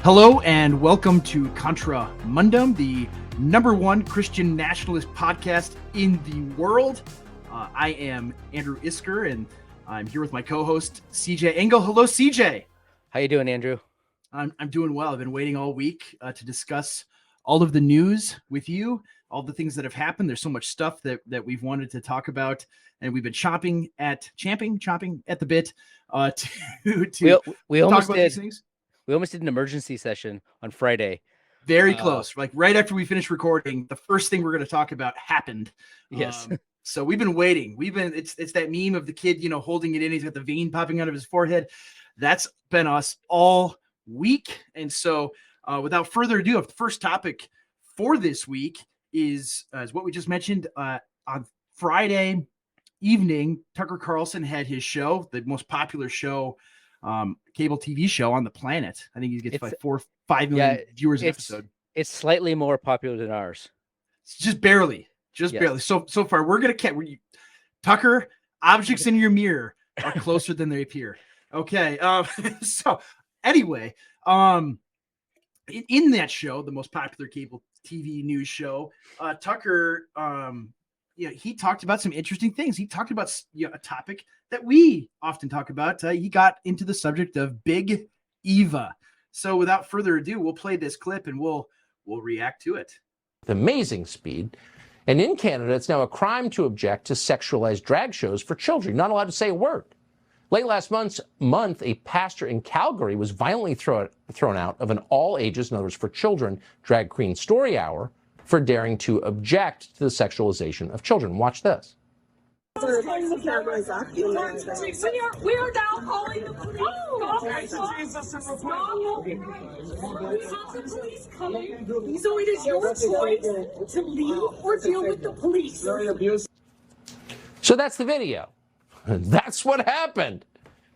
Hello and welcome to Contra Mundum, the #1 Christian nationalist podcast in the world. I am Andrew Isker, and I'm here with my co-host CJ Engel. Hello, CJ. How you doing, Andrew? I'm doing well. I've been waiting all week to discuss all of the news with you, all the things that have happened. There's so much stuff that we've wanted to talk about, and we've been chomping at the bit to we talk almost about did. these things. We almost did an emergency session on Friday. Very close. Like right after we finished recording, the first thing we're going to talk about happened. Yes. So we've been waiting. It's that meme of the kid, holding it in. He's got the vein popping out of his forehead. That's been us all week. And so without further ado, the first topic for this week is what we just mentioned. On Friday evening, Tucker Carlson had his show, the most popular show, cable TV show on the planet. I think he gets like 4 or 5 million viewers an episode. It's slightly more popular than ours. It's just barely. Barely. So far, we're gonna catch Tucker. Objects in your mirror are closer than they appear. Okay. So anyway, in that show, the most popular cable TV news show, Tucker, he talked about some interesting things. He talked about a topic that we often talk about. He got into the subject of Big Eva. So without further ado, we'll play this clip and we'll react to it. Amazing speed. And in Canada, it's now a crime to object to sexualized drag shows for children. You're not allowed to say a word. Late last month, a pastor in Calgary was violently thrown out of an all-ages, in other words, for children, drag queen story hour for daring to object to the sexualization of children. Watch this. We are now calling the police. We have the police coming. So it is your choice to leave or deal with the police. So that's the video. That's what happened.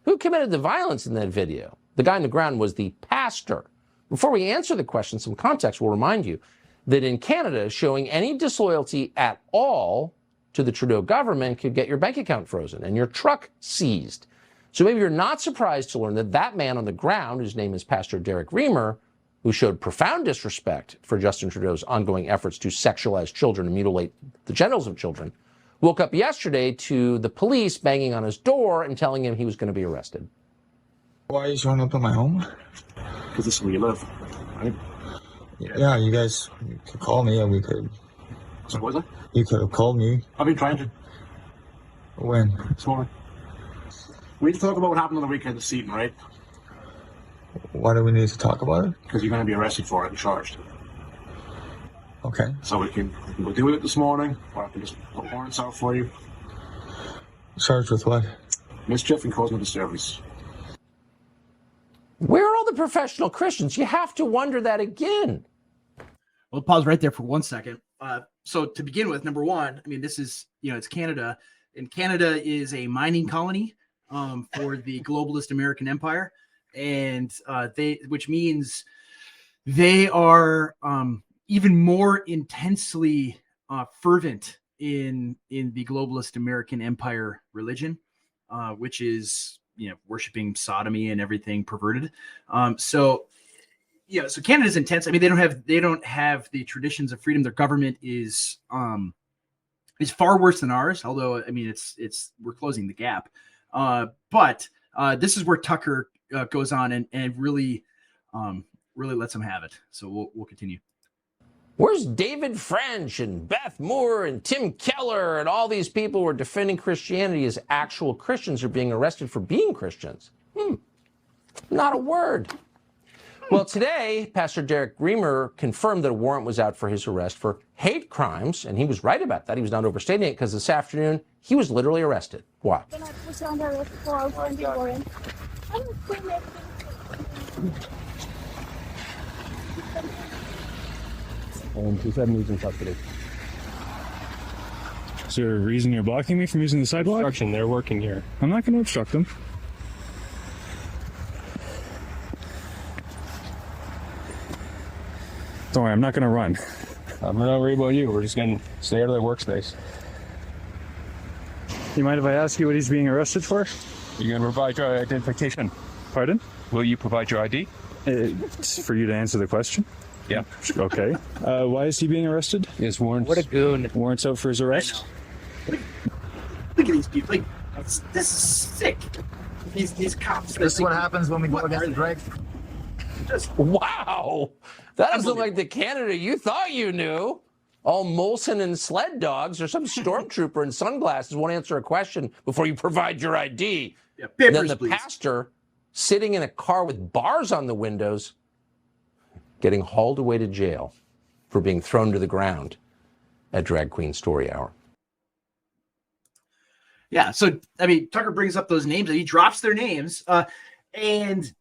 Who committed the violence in that video? The guy on the ground was the pastor. Before we answer the question, some context will remind you that in Canada, showing any disloyalty at all to the Trudeau government could get your bank account frozen and your truck seized. So maybe you're not surprised to learn that that man on the ground, whose name is Pastor Derek Reamer, who showed profound disrespect for Justin Trudeau's ongoing efforts to sexualize children and mutilate the genitals of children, woke up yesterday to the police banging on his door and telling him he was going to be arrested. Why are you showing up at my home? Because this is where you live, right? Yeah, you guys could call me and we could... So what was it? You could have called me. I've been trying to. When? This morning. We need to talk about what happened on the weekend this evening, right? Why do we need to talk about it? Because you're going to be arrested for it and charged. Okay. So we can go deal with it this morning, or I can just put warrants out for you. Charged with what? Mischief and causing a disturbance. Where are all the professional Christians? You have to wonder that again. We'll pause right there for 1 second. So to begin with, number one, I mean, this is, it's Canada, and Canada is a mining colony for the globalist American empire. And which means they are even more intensely fervent in the globalist American empire religion, which is, worshiping sodomy and everything perverted. So Canada's intense. I mean, they don't have the traditions of freedom. Their government is far worse than ours. Although, I mean, we're closing the gap. But this is where Tucker goes on and really lets them have it. So we'll continue. Where's David French and Beth Moore and Tim Keller and all these people who are defending Christianity as actual Christians are being arrested for being Christians? Not a word. Well, today, Pastor Derek Reamer confirmed that a warrant was out for his arrest for hate crimes, and he was right about that. He was not overstating it, because this afternoon, he was literally arrested. Watch. Please have me in custody. Is there a reason you're blocking me from using the sidewalk? Obstruction, they're working here. I'm not going to obstruct them. Don't worry, I'm not going to run. I'm not worried about you. We're just going to stay out of their workspace. You mind if I ask you what he's being arrested for? You're going to provide your identification. Pardon? Will you provide your ID? It's for you to answer the question. Yeah. Okay. Why is he being arrested? Yes, warrants. What a goon. Warrants out for his arrest? Look at these people. Like, this is sick. These cops. This is what happens when we go against the Greg. Wow. That doesn't look like the Canada you thought you knew. All Molson and sled dogs or some stormtrooper in sunglasses won't answer a question before you provide your ID. Yeah, And papers, then the please. pastor sitting in a car with bars on the windows getting hauled away to jail for being thrown to the ground at Drag Queen Story Hour. Yeah, so I mean, Tucker brings up those names and he drops their names, and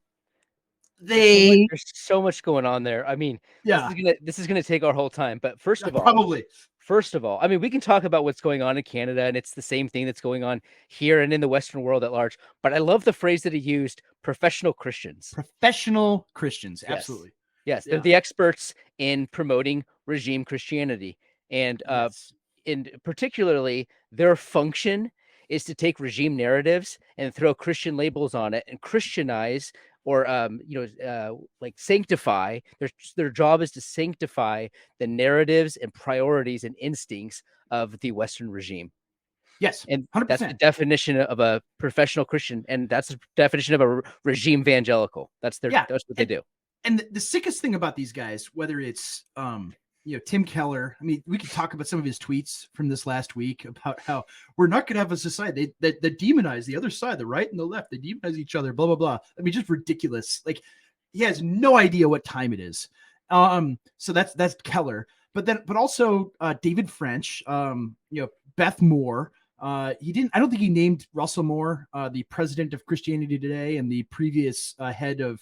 they There's so much going on there. I mean, yeah, this is gonna take our whole time. But first of all, I mean, we can talk about what's going on in Canada, and it's the same thing that's going on here and in the Western world at large. But I love the phrase that he used: professional Christians. professional Christians, Yes. absolutely. Yes, Yeah. they're the experts in promoting regime Christianity, and Yes. and particularly their function is to take regime narratives and throw Christian labels on it and Christianize or like sanctify. Their job is to sanctify the narratives and priorities and instincts of the Western regime. Yes, And 100%. that's the definition of a professional Christian, and that's the definition of a regime evangelical. That's what they do. And the sickest thing about these guys, whether it's Tim Keller, I mean, we could talk about some of his tweets from this last week about how we're not going to have a society that demonize the other side, the right and the left. They demonize each other, blah, blah, blah. I mean, just ridiculous. Like, he has no idea what time it is. So that's Keller. But also David French, Beth Moore. I don't think he named Russell Moore, the president of Christianity Today and the previous head of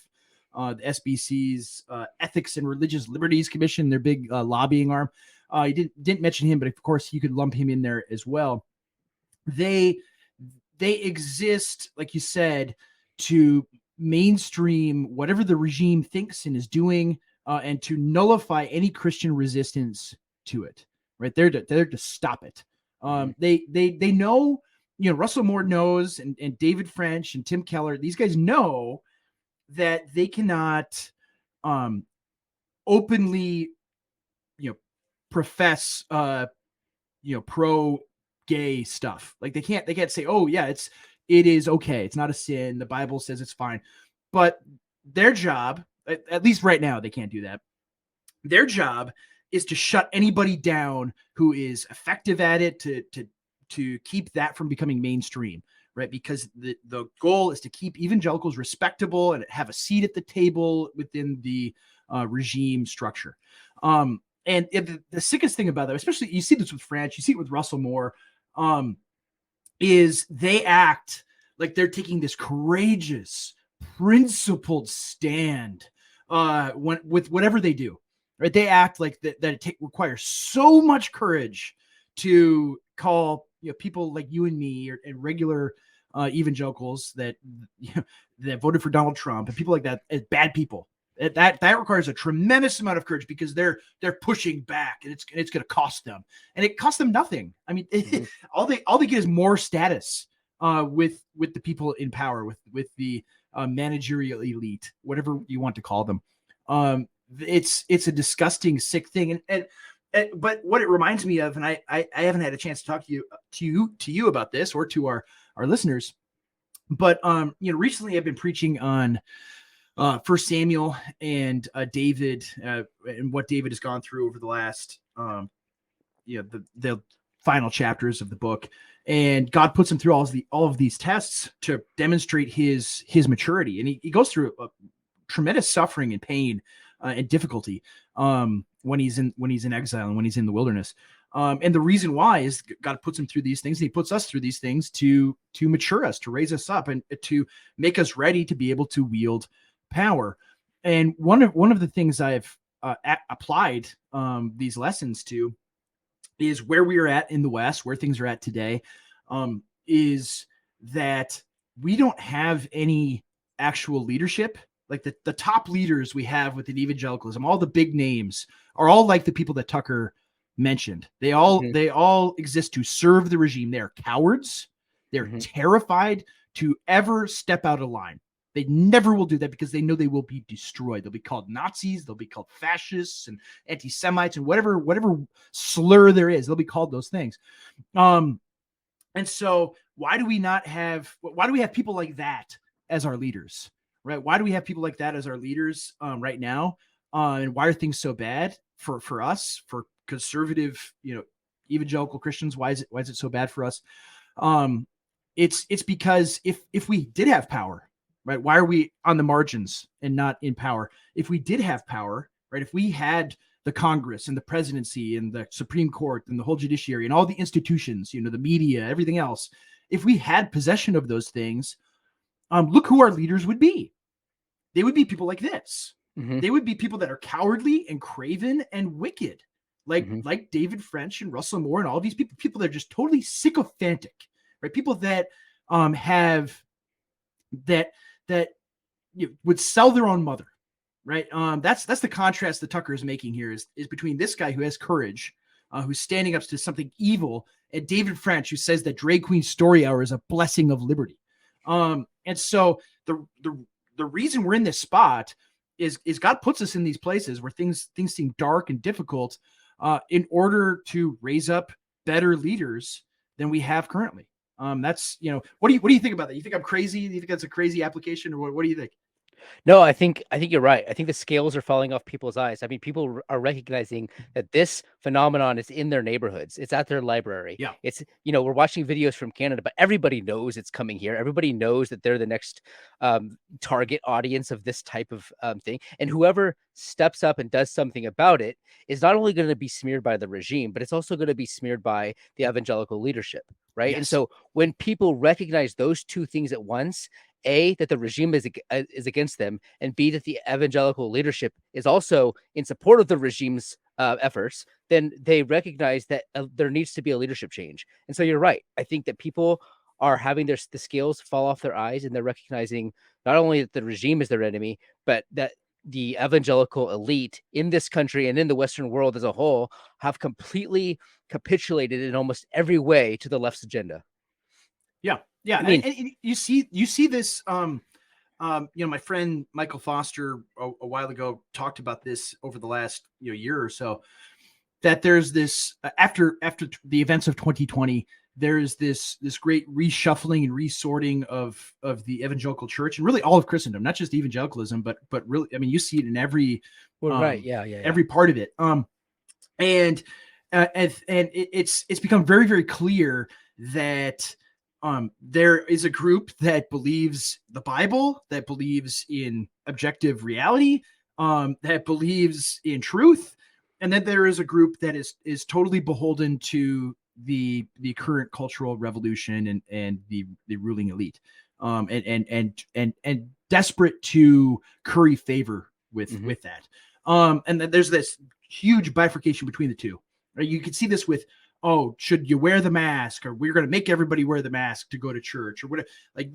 the SBC's Ethics and Religious Liberties Commission, their big lobbying arm. He didn't mention him, but of course you could lump him in there as well. They exist, like you said, to mainstream whatever the regime thinks and is doing, and to nullify any Christian resistance to it. Right? They're to stop it. They know, Russell Moore knows, and David French and Tim Keller. These guys know that they cannot openly profess pro gay stuff. Like they can't say, oh yeah, it is okay, it's not a sin, the Bible says it's fine. But their job, at least right now, they can't do that. Their job is to shut anybody down who is effective at it, to keep that from becoming mainstream. Right, because the goal is to keep evangelicals respectable and have a seat at the table within the regime structure. And the sickest thing about that, especially you see this with French, you see it with Russell Moore, is they act like they're taking this courageous, principled stand with whatever they do. Right, they act like that requires so much courage to call people like you and me and regular evangelicals that that voted for Donald Trump and people like that as bad people. That requires a tremendous amount of courage because they're pushing back, and it's going to cost them, and it costs them nothing. I mean, all they get is more status with the people in power, with the managerial elite, whatever you want to call them. It's a disgusting, sick thing, and but what it reminds me of, and I haven't had a chance to talk to you about this or to our listeners, but recently I've been preaching on First Samuel and David and what David has gone through over the last the final chapters of the book, and God puts him through all of these tests to demonstrate his maturity, and he goes through a tremendous suffering and pain and difficulty when he's in exile and when he's in the wilderness. And the reason why is God puts him through these things. And he puts us through these things to mature us, to raise us up, and to make us ready to be able to wield power. And one of the things I've applied these lessons to is where we are at in the West, where things are at today, is that we don't have any actual leadership. Like the top leaders we have within evangelicalism, all the big names are all like the people that Tucker mentioned. They all exist to serve the regime. They're cowards. They're terrified to ever step out of line. They never will do that because they know they will be destroyed. They'll be called Nazis. They'll be called fascists and anti-Semites and whatever slur there is. They'll be called those things. And so why do we have people like that as our leaders, right? Why do we have people like that as our leaders right now? And why are things so bad for us, for conservative, evangelical Christians? Why is it so bad for us? It's because if we did have power, right? Why are we on the margins and not in power? If we did have power, right? If we had the Congress and the presidency and the Supreme Court and the whole judiciary and all the institutions, the media, everything else, if we had possession of those things, look who our leaders would be. They would be people like this. Mm-hmm. They would be people that are cowardly and craven and wicked, like David French and Russell Moore and all these people that are just totally sycophantic, right? People that would sell their own mother, right? That's the contrast that Tucker is making here is between this guy who has courage, who's standing up to something evil, and David French, who says that Drag Queen Story Hour is a blessing of liberty. And so the reason we're in this spot is God puts us in these places where things seem dark and difficult, in order to raise up better leaders than we have currently. That's, what do you think about that? You think I'm crazy? Do you think that's a crazy application, or what do you think? No, I think you're right. I think the scales are falling off people's eyes. I mean, people are recognizing that this phenomenon is in their neighborhoods. It's at their library. Yeah. It's, we're watching videos from Canada, but everybody knows it's coming here. Everybody knows that they're the next target audience of this type of thing. And whoever steps up and does something about it is not only going to be smeared by the regime, but it's also going to be smeared by the evangelical leadership, right? Yes. And so when people recognize those two things at once, A, that the regime is against them, and B, that the evangelical leadership is also in support of the regime's efforts, then they recognize that there needs to be a leadership change. And so you're right. I think that people are having the scales fall off their eyes, and they're recognizing not only that the regime is their enemy, but that the evangelical elite in this country and in the Western world as a whole have completely capitulated in almost every way to the left's agenda. Yeah. Yeah. I mean, and you see this, my friend Michael Foster a while ago talked about this over the last year or so, that there's this after the events of 2020, there's this great reshuffling and resorting of the evangelical church and really all of Christendom, not just evangelicalism, but really, I mean, you see it in every right. Yeah. every part of it. And it's become very, very clear that there is a group that believes the Bible, that believes in objective reality, that believes in truth, and then there is a group that is totally beholden to the current cultural revolution and the ruling elite, and desperate to curry favor with that. And then there's this huge bifurcation between the two. Right? You can see this with, oh, should you wear the mask, or we're going to make everybody wear the mask to go to church, or whatever. Like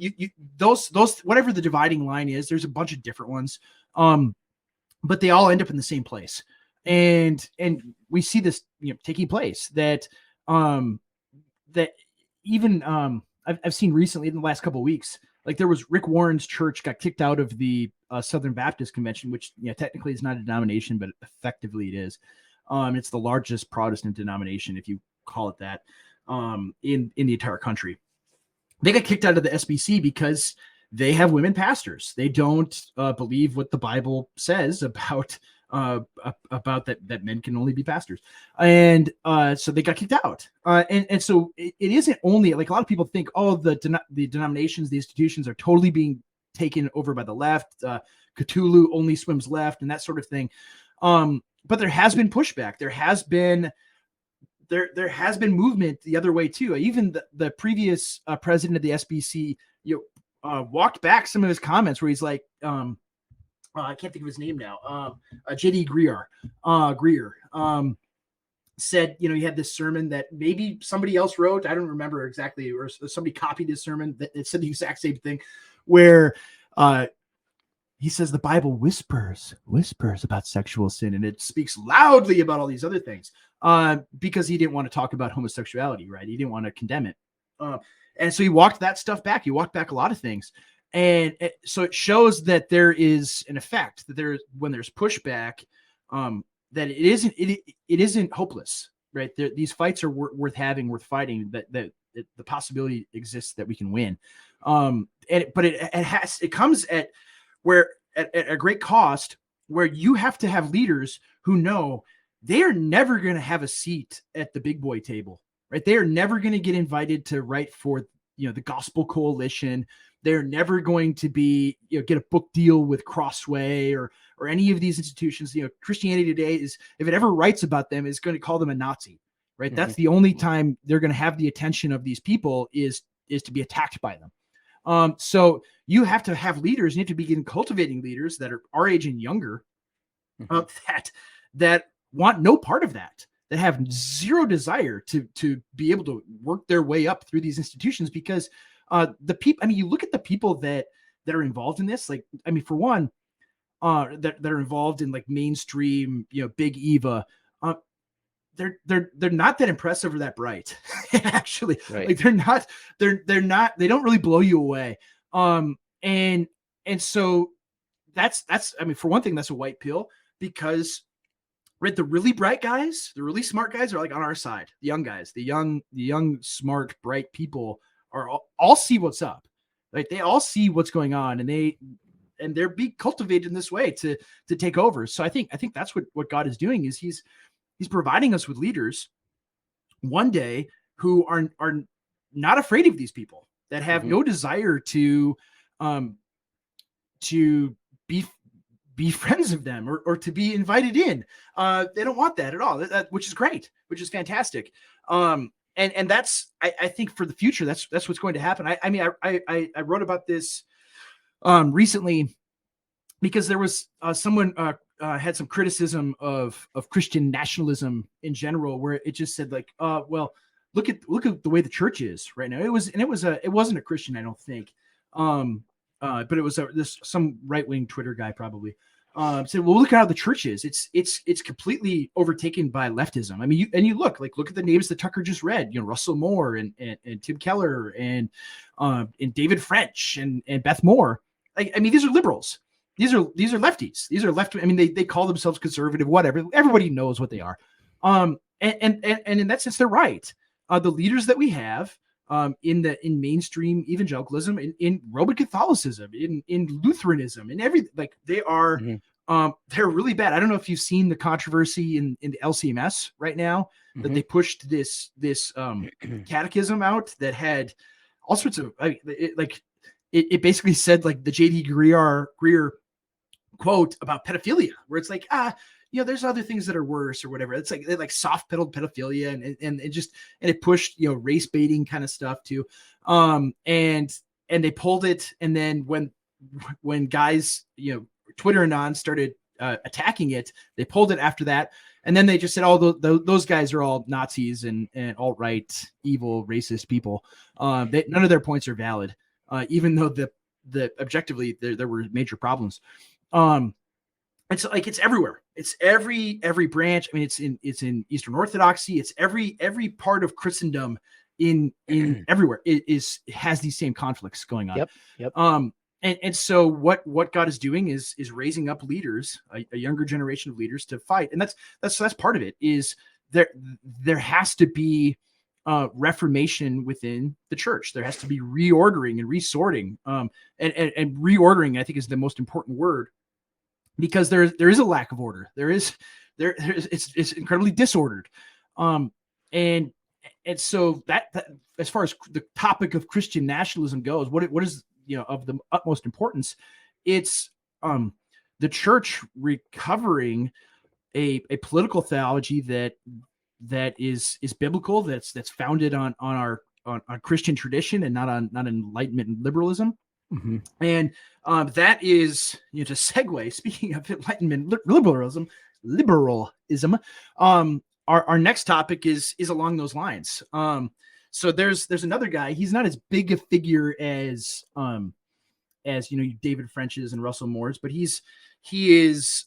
those whatever the dividing line is, there's a bunch of different ones, but they all end up in the same place. And we see this taking place that even I've seen recently in the last couple of weeks, like there was Rick Warren's church got kicked out of the Southern Baptist Convention, which technically is not a denomination, but effectively it is. It's the largest Protestant denomination, if you call it that, in the entire country. They got kicked out of the SBC because they have women pastors. They don't believe what the Bible says about that men can only be pastors, and so they got kicked out. And so it isn't only, like, a lot of people think, oh, the denominations, the institutions are totally being taken over by the left. Cthulhu only swims left, and that sort of thing. But there has been pushback. There has been movement the other way too. Even the previous president of the SBC, walked back some of his comments where he's like, I can't think of his name now. J.D. Greer said, he had this sermon that maybe somebody else wrote. I don't remember exactly, or somebody copied his sermon that it said the exact same thing, where he says the Bible whispers about sexual sin, and it speaks loudly about all these other things, because he didn't want to talk about homosexuality, right? He didn't want to condemn it. And so he walked that stuff back. He walked back a lot of things. So it shows that there is an effect, that when there's pushback, that it isn't hopeless, right? These fights are worth having, worth fighting, that the possibility exists that we can win. But it comes at a great cost, where you have to have leaders who know they are never going to have a seat at the big boy table, right? They are never going to get invited to write for, the Gospel Coalition. They're never going to be, get a book deal with Crossway or any of these institutions. Christianity Today is, if it ever writes about them, is going to call them a Nazi, right? That's the only time they're going to have the attention of these people is to be attacked by them. So you have to have leaders, and you have to begin cultivating leaders that are our age and younger, that want no part of that have zero desire to be able to work their way up through these institutions, because the people, you look at the people that are involved in this, for one, that are involved in mainstream, big Eva, they're not that impressive or that bright, actually. Right. They're not, they don't really blow you away. And so that's, for one thing, that's a white pill, because right, the really bright guys, the really smart guys are on our side. The young guys, the young, smart, bright people are all see what's up. Right. They all see what's going on, and they're being cultivated in this way to take over. So I think that's what God is doing, is he's providing us with leaders one day who are not afraid of these people, that have no desire to be friends of them or to be invited in. They don't want that at all, which is great, which is fantastic. And that's, I think for the future, that's what's going to happen. I wrote about this recently, because there was someone had some criticism of Christian nationalism in general, where it just said well, look at the way the church is right now. It wasn't a Christian, I don't think. But it was some right-wing Twitter guy probably said, well, look at how the church is. It's completely overtaken by leftism. You look at the names that Tucker just read, Russell Moore and Tim Keller and David French and Beth Moore. These are liberals. These are lefties. These are left. They call themselves conservative, whatever. Everybody knows what they are. And in that sense, they're right. The leaders that we have, in mainstream evangelicalism, in Roman Catholicism, in Lutheranism, in they are, they're really bad. I don't know if you've seen the controversy in the LCMS right now, that they pushed this catechism out that had all sorts of, it basically said the J.D. Greer quote about pedophilia, where it's there's other things that are worse or whatever. It's they soft pedaled pedophilia and it pushed, race baiting kind of stuff too. And they pulled it. And then when guys, Twitter anon started attacking it, they pulled it after that. And then they just said, those guys are all Nazis and alt-right, evil, racist people. None of their points are valid, even though the objectively there were major problems. It's it's everywhere. It's every branch. It's in Eastern Orthodoxy. It's every part of Christendom in everywhere. It has these same conflicts going on. Yep. And so what God is doing is raising up leaders, a younger generation of leaders to fight. And that's part of it. Is there has to be reformation within the church. There has to be reordering and resorting. And reordering, I think, is the most important word, because there is a lack of order. It's incredibly disordered. And so that as far as the topic of Christian nationalism goes, what is of the utmost importance, it's the church recovering a political theology that is biblical, that's founded on Christian tradition and not on Enlightenment and liberalism. And that is, to segue, speaking of Enlightenment liberalism, our next topic is along those lines. So there's another guy. He's not as big a figure as as David French's and Russell Moore's, but he is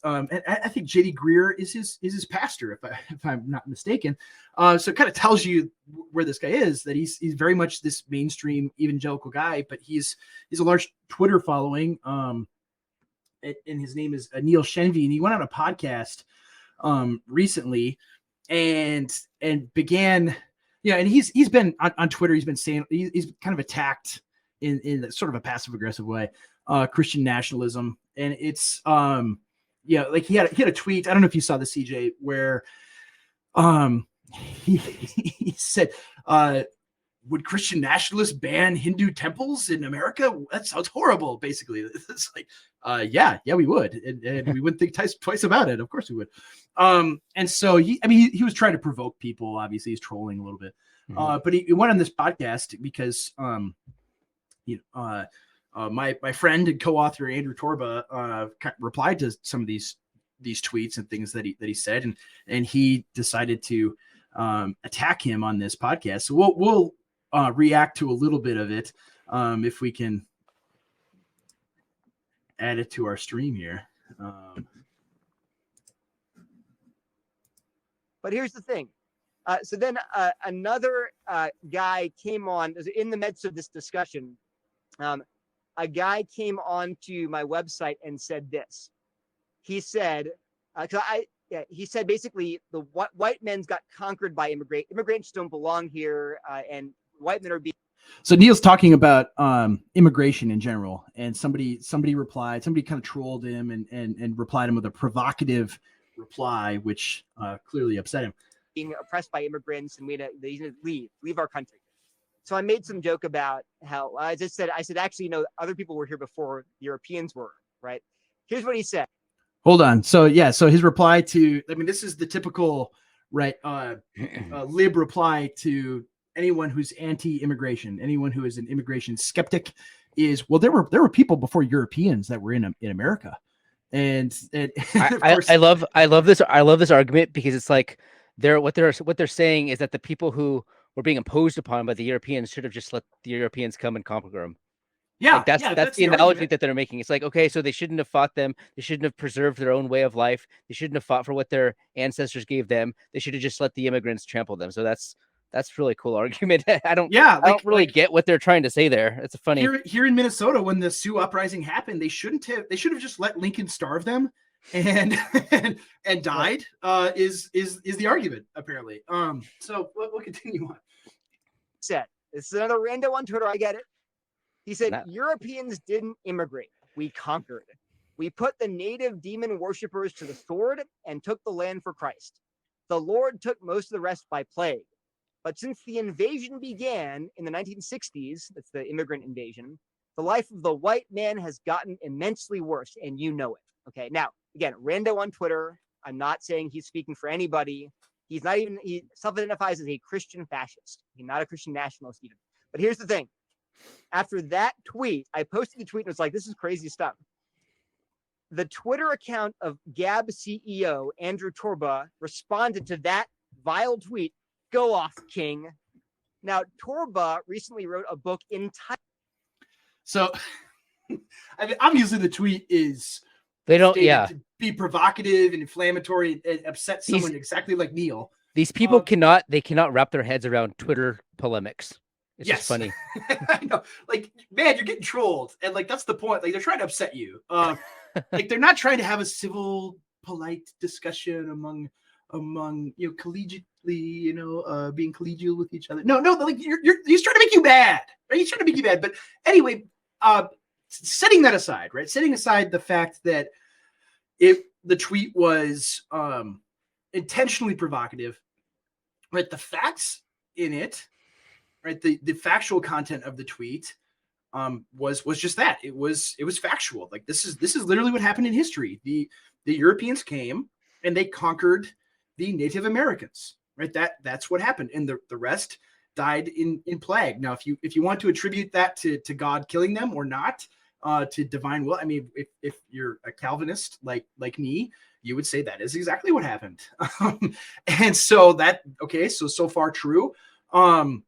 and I think J.D. Greer is his pastor, if I'm not mistaken. So it kind of tells you where this guy is, that he's very much this mainstream evangelical guy, but he's a large Twitter following. And his name is Neil Shenvi, and he went on a podcast recently and began, and he's been on Twitter. He's been saying he's kind of attacked in sort of a passive aggressive way Christian nationalism, and it's like he had a tweet. I don't know if you saw the CJ, where he said, would Christian nationalists ban Hindu temples in America? That sounds horrible. Basically, it's like, yeah, we would, and we wouldn't think twice about it. Of course we would. And so he was trying to provoke people. Obviously, he's trolling a little bit. But he went on this podcast because my friend and co-author Andrew Torba replied to some of these tweets and things that he said, and he decided to attack him on this podcast. So we'll react to a little bit of it if we can add it to our stream here. But here's the thing. So then another guy came on in the midst of this discussion. A guy came on to my website and said this. He said, he said basically the white men's got conquered by immigrants don't belong here, and white men are being. So Neil's talking about immigration in general, and somebody replied, somebody kind of trolled him and replied him with a provocative reply, which clearly upset him. Being oppressed by immigrants, and they need to leave our country. So I made some joke about how I said actually, other people were here before the Europeans were, right? Here's what he said. Hold on. So his reply to, this is the typical, right, lib reply to anyone who's anti-immigration, anyone who is an immigration skeptic, is, well, there were people before Europeans that were in America, and of course, I love this argument, because it's like what they're saying is that the people who were being imposed upon by the Europeans should have just let the Europeans come and conquer them. Yeah, like that's the analogy argument that they're making. It's like, okay, so they shouldn't have fought them. They shouldn't have preserved their own way of life. They shouldn't have fought for what their ancestors gave them. They should have just let the immigrants trample them. So that's really cool argument. I don't really get what they're trying to say there. It's a funny. Here in Minnesota, when the Sioux uprising happened, they should have just let Lincoln starve them and died. Is the argument, apparently. So we'll continue on. Said, this is another rando on Twitter. I get it. He said, Europeans didn't immigrate. We conquered. We put the native demon worshippers to the sword and took the land for Christ. The Lord took most of the rest by plague. But since the invasion began in the 1960s, that's the immigrant invasion, the life of the white man has gotten immensely worse, and you know it. Okay, now, again, rando on Twitter. I'm not saying he's speaking for anybody. He self-identifies as a Christian fascist. He's not a Christian nationalist even. But here's the thing. After that tweet, I posted the tweet and was like, this is crazy stuff. The Twitter account of Gab CEO Andrew Torba responded to that vile tweet. Go off, King. Now, Torba recently wrote a book entitled. So, obviously the tweet is to be provocative and inflammatory and upset someone exactly like Neil. These people cannot wrap their heads around Twitter polemics. It's just funny. I know. Like, man, you're getting trolled. And that's the point. Like, they're trying to upset you. They're not trying to have a civil, polite discussion among collegiately, being collegial with each other. No, like he's trying to make you mad. Right? He's trying to make you mad. But anyway, setting that aside, right? Setting aside the fact that the tweet was intentionally provocative, right? The facts in it, right? The factual content of the tweet was just that. It was factual. Like this is literally what happened in history. The Europeans came and they conquered the Native Americans, right? That's what happened, and the rest died in plague. Now, if you want to attribute that to God killing them or not, to divine will, if you're a Calvinist like me, you would say that is exactly what happened. And so so far true. And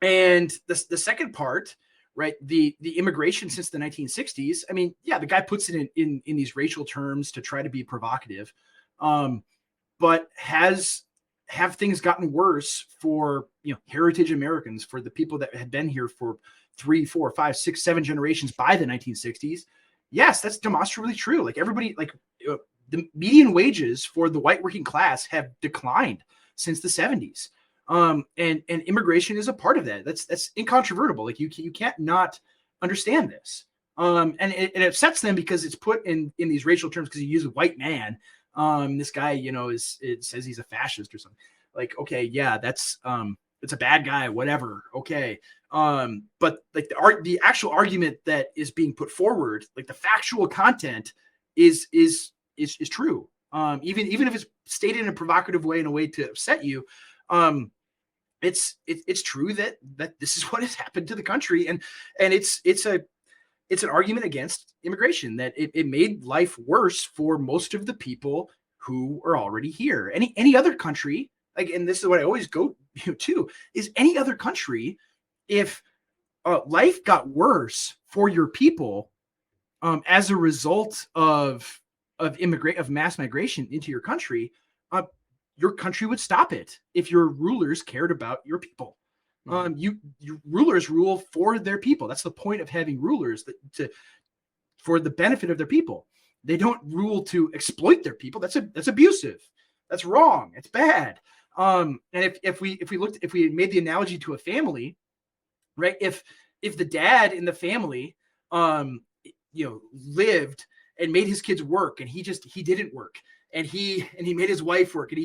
the second part, right? The immigration since the 1960s. I mean, yeah, the guy puts it in these racial terms to try to be provocative, but have things gotten worse for heritage Americans, for the people that had been here for 3, 4, 5, 6, 7 generations by the 1960s? Yes, that's demonstrably true. Like everybody, the median wages for the white working class have declined since the 70s. And immigration is a part of that. That's incontrovertible. Like you can't not understand this. And it upsets them because it's put in these racial terms because you use a white man. This guy, it says he's a fascist or something. Like, okay, yeah, that's it's a bad guy, whatever. Okay. But like the actual argument that is being put forward, like the factual content is true. Even if it's stated in a provocative way, in a way to upset you, it's true that this is what has happened to the country, and it's an argument against immigration, that it made life worse for most of the people who are already here. Any other country, like, and this is what I always go to, is any other country, if life got worse for your people as a result of mass migration into your country would stop it if your rulers cared about your people. Your rulers rule for their people. That's the point of having rulers, for the benefit of their people. They don't rule to exploit their people. That's abusive. That's wrong. It's bad. And if we made the analogy to a family, right? If the dad in the family, lived and made his kids work, and he didn't work, and he made his wife work, and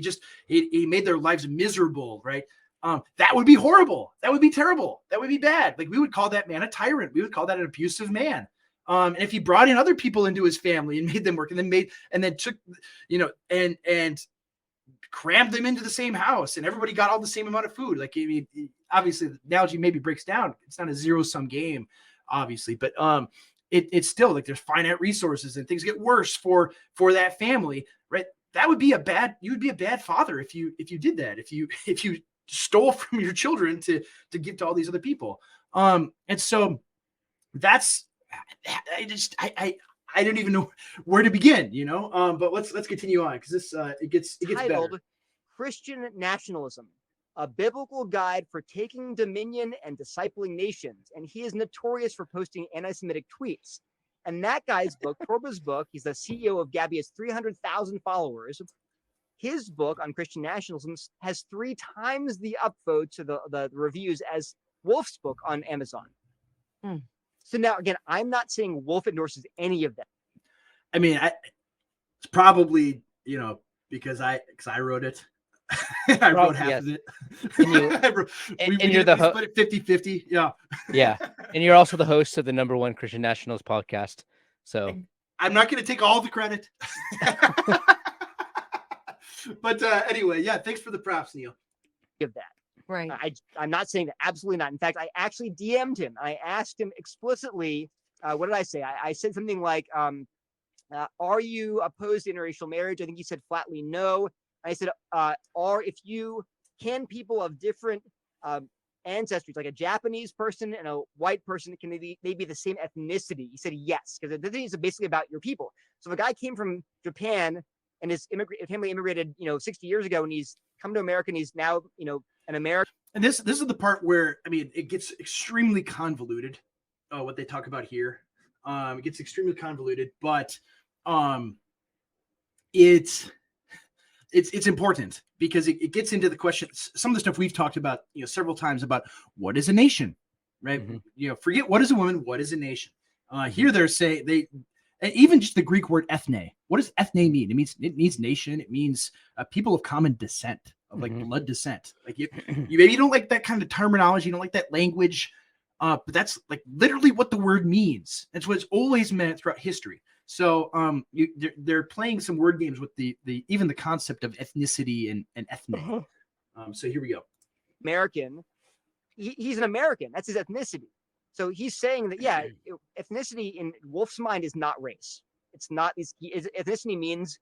he made their lives miserable, right? That would be horrible. That would be terrible. That would be bad. Like, we would call that man a tyrant. We would call that an abusive man. And if he brought in other people into his family and made them work, and then took, and crammed them into the same house, and everybody got all the same amount of food. Like, I mean, obviously the analogy maybe breaks down. It's not a zero-sum game, obviously, but it's still like there's finite resources and things get worse for that family, right? That would be you would be a bad father if you did that. If you stole from your children to give to all these other people. And so that's, I don't even know where to begin, but let's continue on, because this it gets Titled better. Christian Nationalism, a biblical guide for taking dominion and discipling nations. And he is notorious for posting anti-Semitic tweets. And that guy's book, Torba's book, he's the CEO of Gabby, has 300,000 followers. His book on Christian nationalism has 3 times the upvote to the reviews as Wolf's book on Amazon. So now, again, I'm not saying Wolf endorses any of them. I mean, it's probably, because I wrote it. I wrote half of it. And you're the host. Split it 50-50. Yeah. Yeah. And you're also the host of the #1 Christian Nationals podcast. So I'm not going to take all the credit. But anyway, yeah, thanks for the props, Neil. Give that. Right. I'm not saying that. Absolutely not. In fact, I actually DM'd him. I asked him explicitly, what did I say? I said something like, are you opposed to interracial marriage? I think he said flatly no. I said, can people of different ancestries, like a Japanese person and a white person, can they be the same ethnicity? He said yes, because the thing is basically about your people. So if a guy came from Japan and his family immigrated, 60 years ago, and he's come to America, and he's now, an American. And this is the part where, I mean, it gets extremely convoluted. What they talk about here, it gets extremely convoluted, but it's important, because it gets into the question, some of the stuff we've talked about, several times, about what is a nation, right? Forget what is a woman, what is a nation. Here they're saying and even just the Greek word ethne. What does ethne mean? It means nation. It means people of common descent, of like blood descent. Like you maybe you don't like that kind of terminology, you don't like that language, but that's like literally what the word means. That's what it's always meant throughout history. So they're playing some word games with the even the concept of ethnicity and ethne. So here we go. American. He's an American. That's his ethnicity. So he's saying that, yeah, ethnicity in Wolf's mind is not race. It's not. Ethnicity means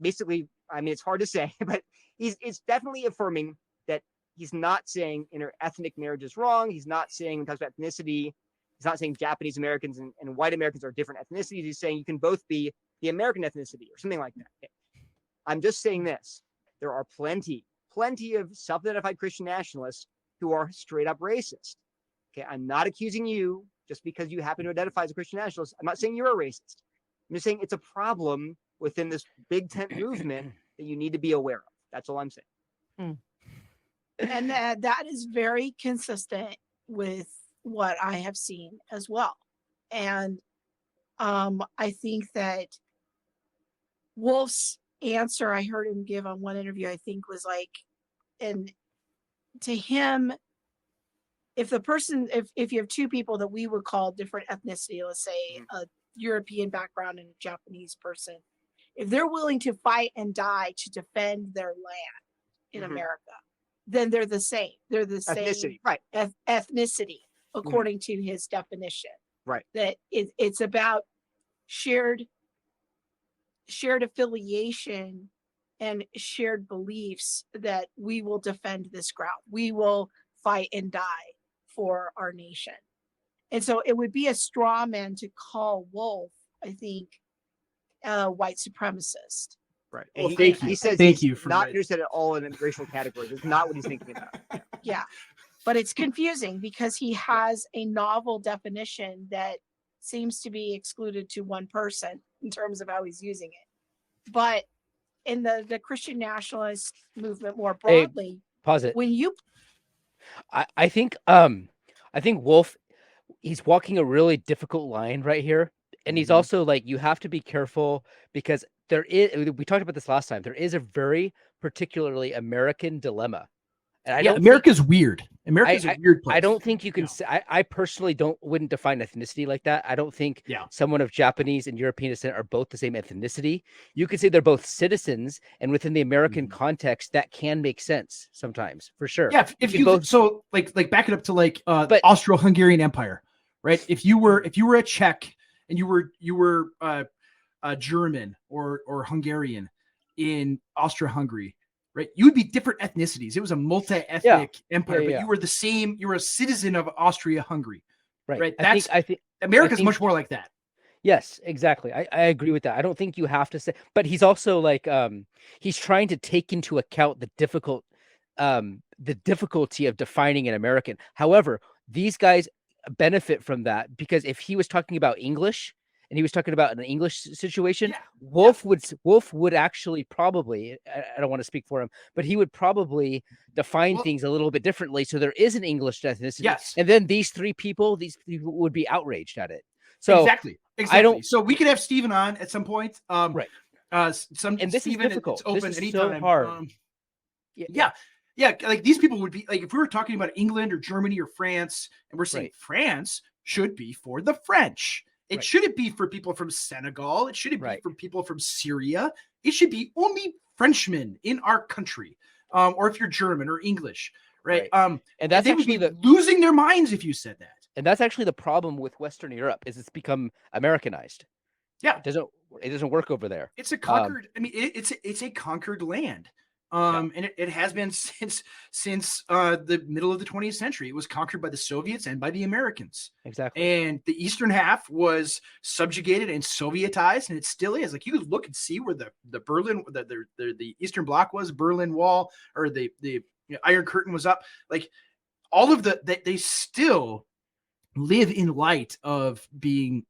basically, I mean, it's hard to say, but it's definitely affirming that he's not saying interethnic marriage is wrong. He's not saying, when he talks about ethnicity, He's not saying Japanese Americans and white Americans are different ethnicities. He's saying you can both be the American ethnicity or something like that. Okay. I'm just saying this. There are plenty of self-identified Christian nationalists who are straight up racist. Okay, I'm not accusing you just because you happen to identify as a Christian nationalist. I'm not saying you're a racist. I'm just saying it's a problem within this big tent movement that you need to be aware of. That's all I'm saying. And that is very consistent with what I have seen as well. And I think that Wolf's answer I heard him give on one interview, I think was like, and to him, if you have two people that we would call different ethnicity, let's say a European background and a Japanese person, if they're willing to fight and die to defend their land in America, then they're the same. They're the Ethnicity, same right? Ethnicity, according to his definition. Right. That it's about shared affiliation and shared beliefs that we will defend this ground. We will fight and die for our nation. And so it would be a straw man to call Wolf, I think, a white supremacist. Right. Well, And thank you. He says Thank he's you for not that. interested at all in racial categories. It's not what he's thinking about. Yeah. But it's confusing because he has a novel definition that seems to be excluded to one person in terms of how he's using it. But in the Christian nationalist movement more broadly, Pause it. when you I think Wolf, he's walking a really difficult line right here. And he's also like, you have to be careful because we talked about this last time. There is a very particularly American dilemma. And America's weird. America's a weird place. I don't think you can say, I personally wouldn't define ethnicity like that. I don't think someone of Japanese and European descent are both the same ethnicity. You could say they're both citizens, and within the American context, that can make sense sometimes, for sure. Yeah, if you both, so like back it up to like the Austro-Hungarian Empire, right? If you were a Czech and you were German or Hungarian in Austria-Hungary, right? You would be different ethnicities. It was a multi-ethnic empire, but you were the same. You were a citizen of Austria-Hungary, right? That's I think America's much more like that. Yes, exactly. I agree with that. I don't think you have to say, but he's also like, he's trying to take into account the difficulty of defining an American. However, these guys benefit from that because if he was talking about English and he was talking about an English situation, Wolf would actually probably, I don't want to speak for him, but he would probably define things a little bit differently. So there is an English ethnicity. Yes. And then these people would be outraged at it. So exactly. So we could have Stephen on at some point. Right. And this Stephen, is difficult. It's open this is anytime. so hard. Yeah. Like these people would be like, if we were talking about England or Germany or France, and we're saying France should be for the French. It shouldn't be for people from Senegal. It shouldn't be for people from Syria. It should be only Frenchmen in our country. Or if you're German or English, right? And that's they actually would be losing their minds if you said that. And that's actually the problem with Western Europe is it's become Americanized. Yeah. It doesn't work over there. It's a conquered, it's a conquered land. And it has been since the middle of the 20th century. It was conquered by the Soviets and by the Americans. Exactly. And the eastern half was subjugated and Sovietized, and it still is. Like you could look and see where the Berlin, the Eastern Bloc was, Berlin Wall, or the Iron Curtain was up. Like all of they still live in light of being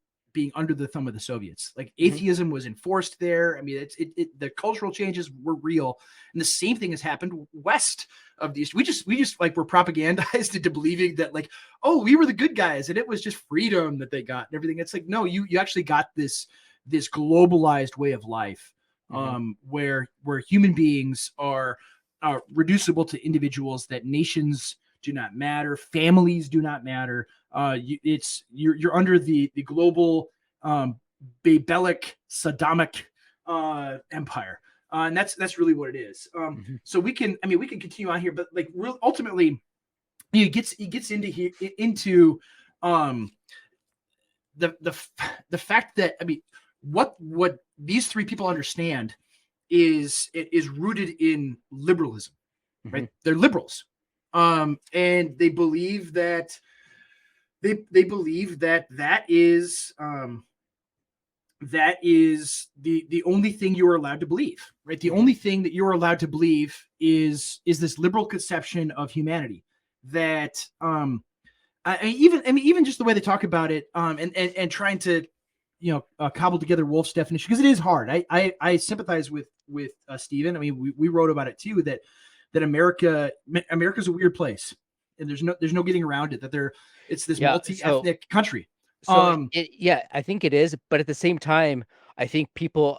under the thumb of the Soviets. Like atheism was enforced there. I mean, the cultural changes were real. And the same thing has happened west of the East. We just like were propagandized into believing that like, oh, we were the good guys and it was just freedom that they got and everything. It's like, no, you actually got this globalized way of life where human beings are reducible to individuals, that nations do not matter, families do not matter. You're under the global Babelic Saddamic empire, and that's really what it is. So we can continue on here, but like ultimately, it gets into the fact that what these three people understand is rooted in liberalism, right? They're liberals. And they believe that they believe that is the only thing you are allowed to believe, right? The only thing that you're allowed to believe is this liberal conception of humanity that even just the way they talk about it, and trying to cobble together Wolf's definition, because it is hard. I sympathize with Stephen. I mean, we wrote about it too, that America's a weird place, and there's no getting around it. That it's this multi-ethnic country. So I think it is, but at the same time, I think people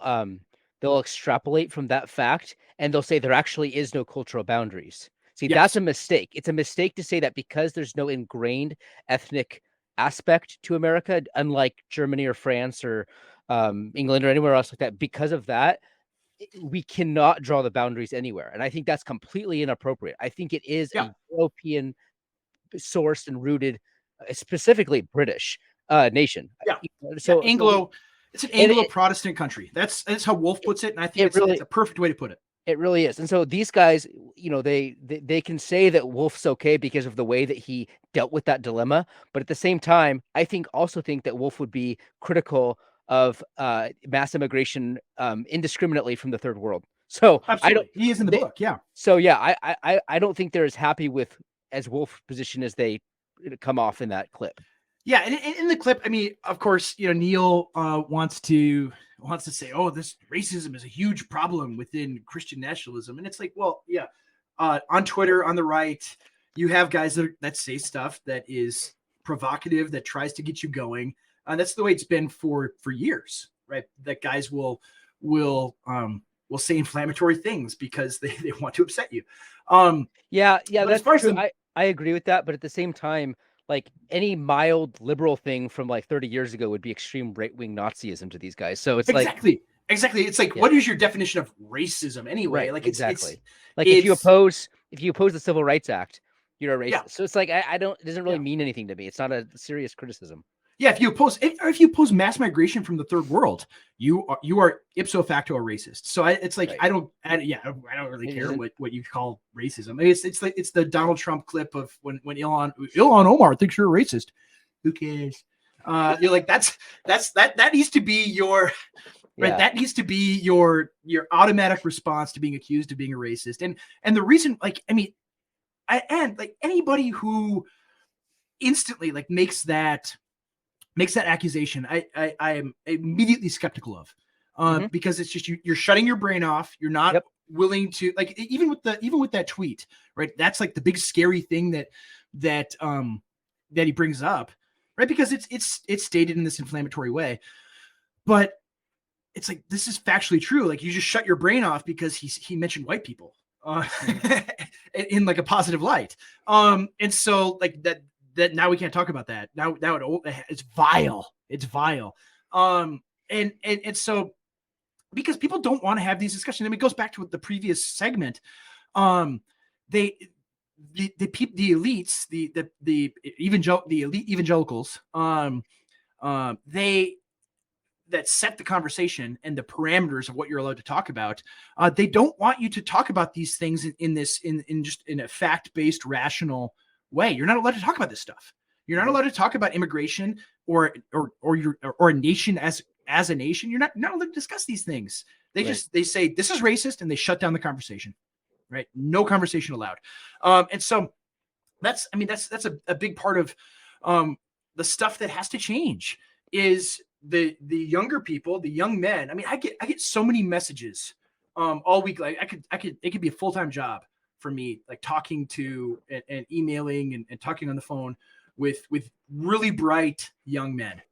they'll extrapolate from that fact and they'll say there actually is no cultural boundaries. See, that's a mistake. It's a mistake to say that because there's no ingrained ethnic aspect to America, unlike Germany or France or England or anywhere else like that. Because of that, we cannot draw the boundaries anywhere, and I think that's completely inappropriate. I think it is a European sourced and rooted, specifically British nation. So Anglo. It's an Anglo-Protestant country. That's how Wolf puts it, and I think it's a perfect way to put it. It really is. And so these guys, they can say that Wolf's okay because of the way that he dealt with that dilemma. But at the same time, I also think that Wolf would be critical of mass immigration indiscriminately from the third world. So he is in the book. Yeah. So I don't think they're as happy with as Wolf's position as they come off in that clip. Yeah, and in the clip, I mean, of course, Neil wants to say, "Oh, this racism is a huge problem within Christian nationalism," and it's like, well, yeah, on Twitter, on the right, you have guys that say stuff that is provocative, that tries to get you going. That's the way it's been for years, right? That guys will say inflammatory things because they want to upset you. That's true. I agree with that, but at the same time, like any mild liberal thing from like 30 years ago would be extreme right-wing Nazism to these guys. So it's exactly. It's like, what is your definition of racism anyway? Right, like exactly. If you oppose the Civil Rights Act, you're a racist. Yeah. So it's like, it doesn't really mean anything to me. It's not a serious criticism. Yeah. If you oppose mass migration from the third world, you are ipso facto a racist. So it's like, right. I don't really care what you call racism. I mean, it's the Donald Trump clip of when Ilhan Omar thinks you're a racist. Who cares? You're like, that needs to be your, right. That needs to be your automatic response to being accused of being a racist. And the reason, like, I mean, anybody who instantly like makes that accusation, I am immediately skeptical of, because it's just you're shutting your brain off. You're not willing to, like, even with that tweet, right? That's like the big scary thing that he brings up, right? Because it's stated in this inflammatory way, but it's like, this is factually true. Like, you just shut your brain off because he mentioned white people in like a positive light, and so like that now we can't talk about that. Now it's vile. It's vile. And so, because people don't want to have these discussions. I mean, it goes back to the previous segment. The elites, the elite evangelicals, they that set the conversation and the parameters of what you're allowed to talk about. They don't want you to talk about these things in a fact-based, rational way. You're not allowed to talk about this stuff. You're not allowed to talk about immigration or a nation as a nation. You're not allowed to discuss these things. They say this is racist and they shut down the conversation. Right? No conversation allowed. And so that's a big part of the stuff that has to change is the younger people, the young men. I mean, I get so many messages all week. Like it could be a full-time job for me, like talking to and emailing and talking on the phone with really bright young men.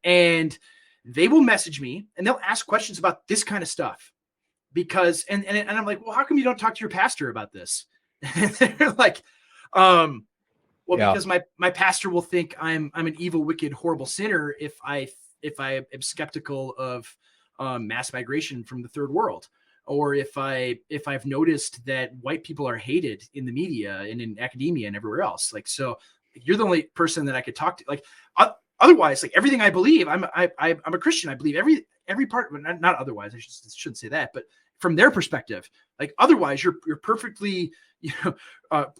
And they will message me and they'll ask questions about this kind of stuff because, and I'm like, well, how come you don't talk to your pastor about this? And they're like, because my pastor will think I'm an evil, wicked, horrible sinner if I am skeptical of mass migration from the third world, or if I've noticed that white people are hated in the media and in academia and everywhere else. Like, so you're the only person that I could talk to. Like, otherwise, like everything I believe, I'm a Christian. I believe every part. Not otherwise. I shouldn't say that, but from their perspective. Like otherwise you're perfectly,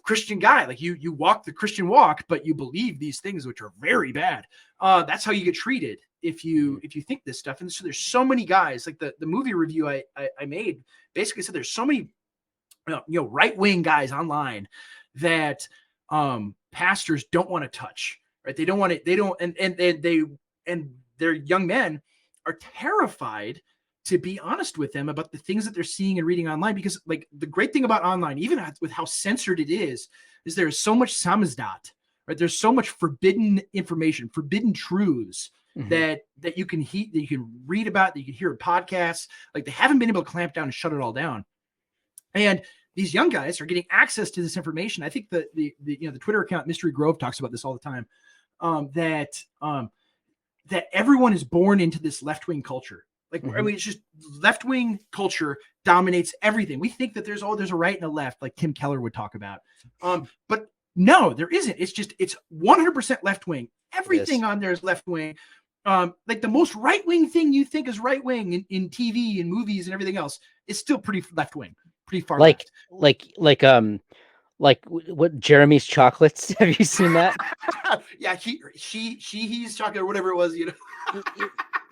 Christian guy. Like you walk the Christian walk, but you believe these things, which are very bad. That's how you get treated if you think this stuff. And so there's so many guys, like the movie review I made basically said there's so many, right-wing guys online that pastors don't want to touch, right? They don't want to, and their young men are terrified to be honest with them about the things that they're seeing and reading online, because like the great thing about online, even with how censored it is there's so much samizdat, right? There's so much forbidden information, forbidden truths that you can read about, that you can hear in podcasts. Like they haven't been able to clamp down and shut it all down. And these young guys are getting access to this information. I think the Twitter account Mystery Grove talks about this all the time. That everyone is born into this left-wing culture. Like, I mean, it's just left-wing culture dominates everything. We think that there's a right and a left, like Tim Keller would talk about. But no, there isn't. It's 100% left-wing. Everything on there is left-wing. Like the most right-wing thing you think is right-wing in TV and movies and everything else is still pretty left-wing, pretty far left. Like what Jeremy's chocolates. Have you seen that? Yeah, he's chocolate or whatever it was,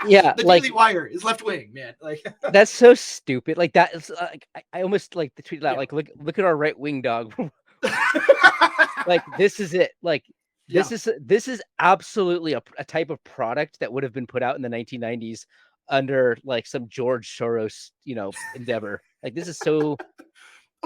Yeah, the like Daily Wire is left wing, man. Like that's so stupid. Like that is like I almost like the tweet that like look at our right wing dog. Like this is it. Like this is absolutely a type of product that would have been put out in the 1990s under like some George Soros, endeavor. Like this is so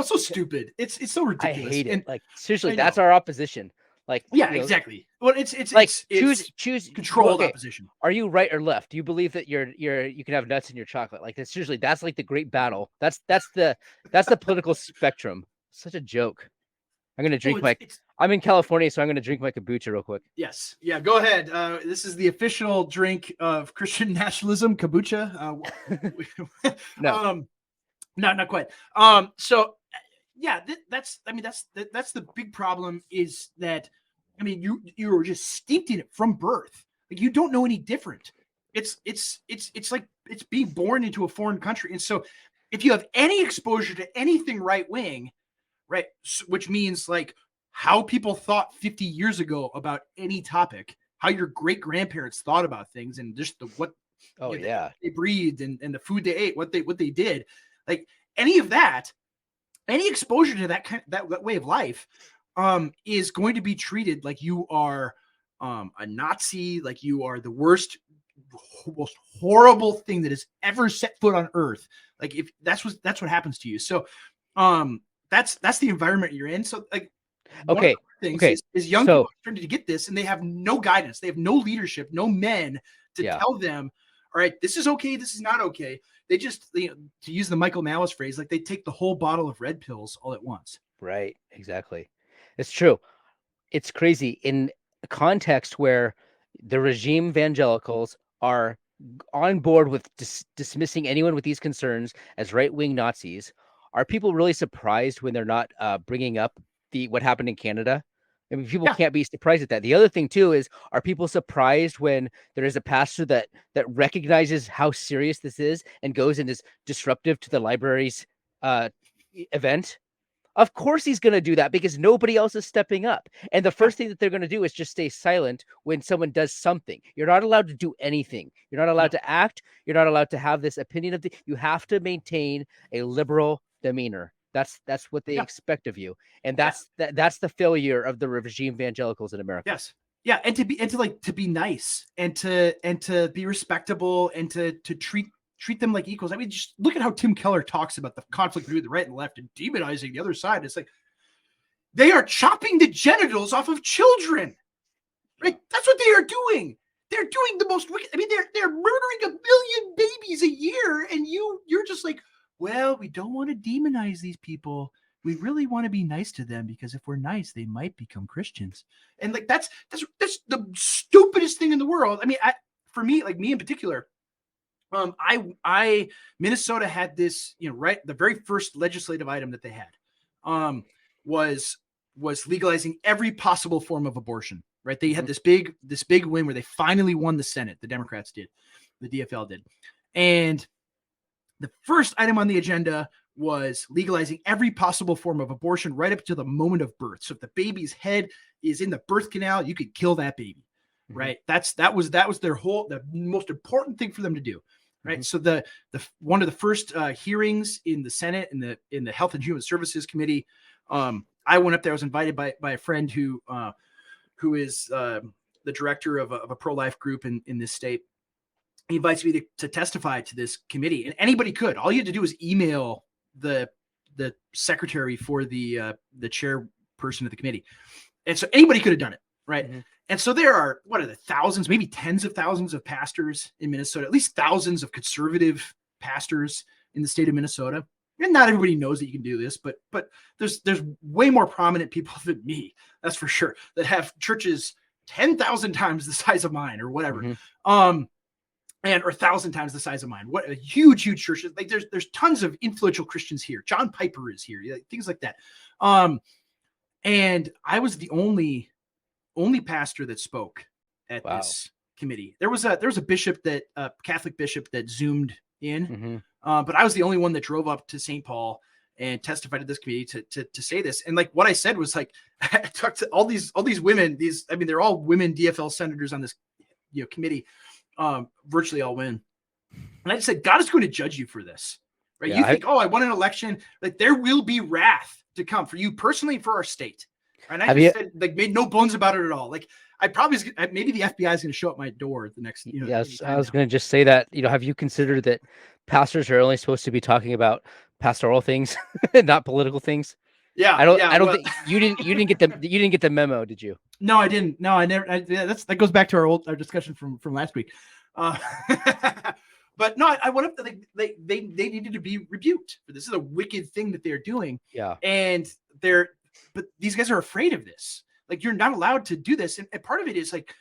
so stupid. It's so ridiculous. I hate it. And like seriously, that's our opposition. Like exactly. Well, it's like it's choose controlled opposition. Are you right or left? Do you believe that you can have nuts in your chocolate? Like that's usually that's like the great battle. That's the political spectrum. Such a joke. I'm gonna drink I'm in California, so I'm gonna drink my kombucha real quick. Yes. Yeah, go ahead. This is the official drink of Christian nationalism, kombucha. No. No, not quite. So yeah, that's the big problem is that, I mean, you were just steeped in it from birth. Like you don't know any different. It's like it's being born into a foreign country. And so if you have any exposure to anything right wing, right, which means like how people thought 50 years ago about any topic, how your great grandparents thought about things, and just they breathed and the food they ate, what they did, like any of that, any exposure to that way of life is going to be treated like you are a Nazi, like you are the worst, most horrible thing that has ever set foot on earth. Like if that's what happens to you. So that's the environment you're in. So like is young people starting to get this, and they have no guidance, they have no leadership, no men to tell them, all right, this is okay, this is not okay. They just, to use the Michael Malice phrase, like they take the whole bottle of red pills all at once. Right. Exactly. It's true. It's crazy in a context where the regime evangelicals are on board with dismissing anyone with these concerns as right-wing Nazis. Are people really surprised when they're not bringing up what happened in Canada? I mean, people can't be surprised at that. The other thing too is, are people surprised when there is a pastor that recognizes how serious this is and goes and is disruptive to the library's event? Of course he's going to do that, because nobody else is stepping up. And the first thing that they're going to do is just stay silent when someone does something. You're not allowed to do anything. You're not allowed to act. You're not allowed to have this opinion you have to maintain a liberal demeanor. That's what they expect of you. And that's the failure of the regime evangelicals in America. Yes. Yeah. And to be nice and to be respectable and to treat them like equals. I mean, just look at how Tim Keller talks about the conflict between the right and left and demonizing the other side. It's like they are chopping the genitals off of children. Right? That's what they are doing. They're doing the most wicked. I mean, they're murdering 1 million babies a year, and you're just like, well, we don't want to demonize these people. We really want to be nice to them, because if we're nice, they might become Christians. And like that's the stupidest thing in the world. I mean, for me, like me in particular, Minnesota had this, right, the very first legislative item that they had was legalizing every possible form of abortion. Right? They had this big win where they finally won the Senate. The Democrats did, the DFL did, and The first item on the agenda was legalizing every possible form of abortion right up to the moment of birth. So if the baby's head is in the birth canal, you could kill that baby, right? That was their the most important thing for them to do, right? So the one of the first hearings in the Senate in the Health and Human Services Committee, I went up there. I was invited by a friend who is the director of a pro-life group in this state. He invites me to testify to this committee, and anybody could. All you had to do was email the secretary for the chairperson of the committee, and so anybody could have done it, right? And so there are the thousands, maybe tens of thousands of pastors in Minnesota, at least thousands of conservative pastors in the state of Minnesota. And not everybody knows that you can do this, but there's way more prominent people than me, that's for sure, that have churches 10,000 times the size of mine or whatever. Or 1,000 times the size of mine. What a huge churches. Like there's tons of influential Christians here. John Piper is here, things like that. And I was the only pastor that spoke at this committee. There was a bishop Catholic bishop that Zoomed in, but I was the only one that drove up to St. Paul and testified to this committee to say this. And like what I said was like, I talked to all these women. They're all women DFL senators on this committee. Virtually all women. And I just said, God is going to judge you for this, right? You think, I won an election, like there will be wrath to come for you personally and for our state. And I said, like, made no bones about it at all. Like maybe the FBI is going to show up my door at the next, Yes, I was going to just say that, have you considered that pastors are only supposed to be talking about pastoral things, not political things? Yeah. I don't think you didn't get the memo, did you? No, I didn't. No, I never. That goes back to our discussion from last week. But no, I went up to they needed to be rebuked for this. Is a wicked thing that they're doing. Yeah. And but these guys are afraid of this. Like you're not allowed to do this. And part of it is like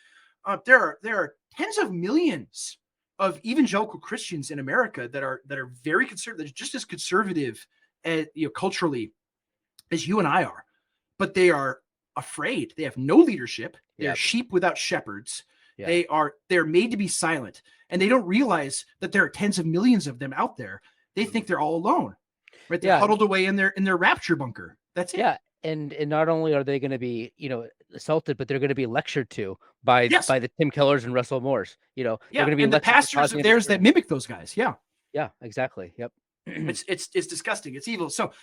there are tens of millions of evangelical Christians in America that are very conservative, that are just as conservative as culturally as you and I are, but they are afraid. They have no leadership. They're sheep without shepherds. They're made to be silent, and they don't realize that there are tens of millions of them out there. They think they're all alone, right? They're huddled away in their rapture bunker. That's it. Yeah, and not only are they going to be assaulted, but they're going to be lectured to by the Tim Kellers and Russell Moores. They're going to be the pastors of theirs that mimic those guys. Yeah, exactly. Yep. It's disgusting. It's evil. So,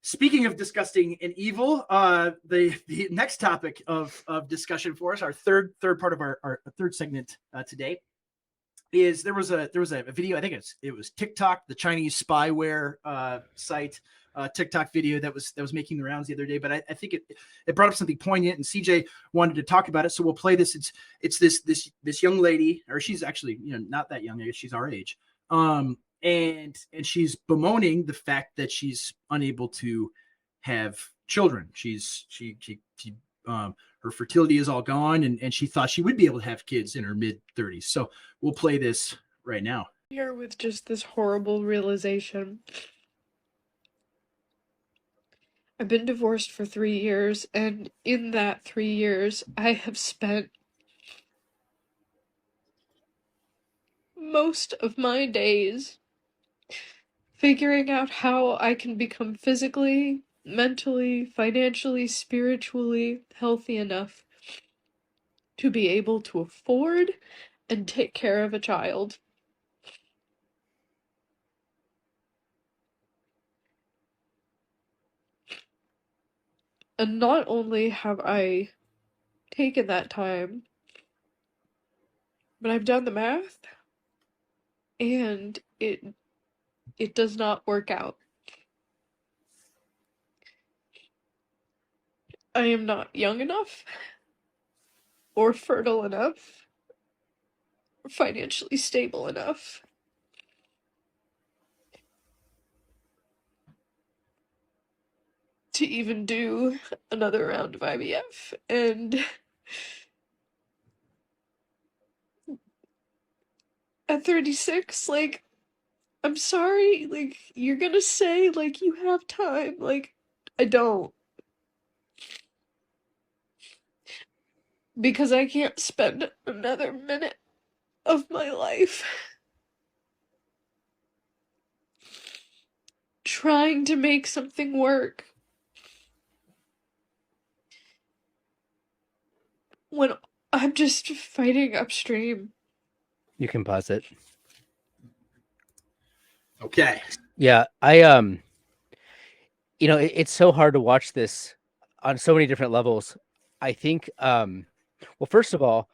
speaking of disgusting and evil, the next topic of discussion for us, our third part of our third segment today, is there was a video. I think it was TikTok, the Chinese spyware site, TikTok video that was making the rounds the other day. But I think it brought up something poignant, and CJ wanted to talk about it. So we'll play this. It's this young lady, or she's actually not that young. I guess she's our age. And she's bemoaning the fact that she's unable to have children. Her fertility is all gone, and she thought she would be able to have kids in her mid-30s. So we'll play this right now. Here with just this horrible realization. I've been divorced for 3 years, and in that 3 years, I have spent most of my days figuring out how I can become physically, mentally, financially, spiritually healthy enough to be able to afford and take care of a child. And not only have I taken that time, but I've done the math, and it does not work out. I am not young enough, or fertile enough, or financially stable enough to even do another round of IVF. And at 36, like, I'm sorry, like, you're gonna say, like, you have time, like, I don't. Because I can't spend another minute of my life trying to make something work when I'm just fighting upstream. You can pause it. Okay. Yeah, it's so hard to watch this on so many different levels. I think, well, first of all,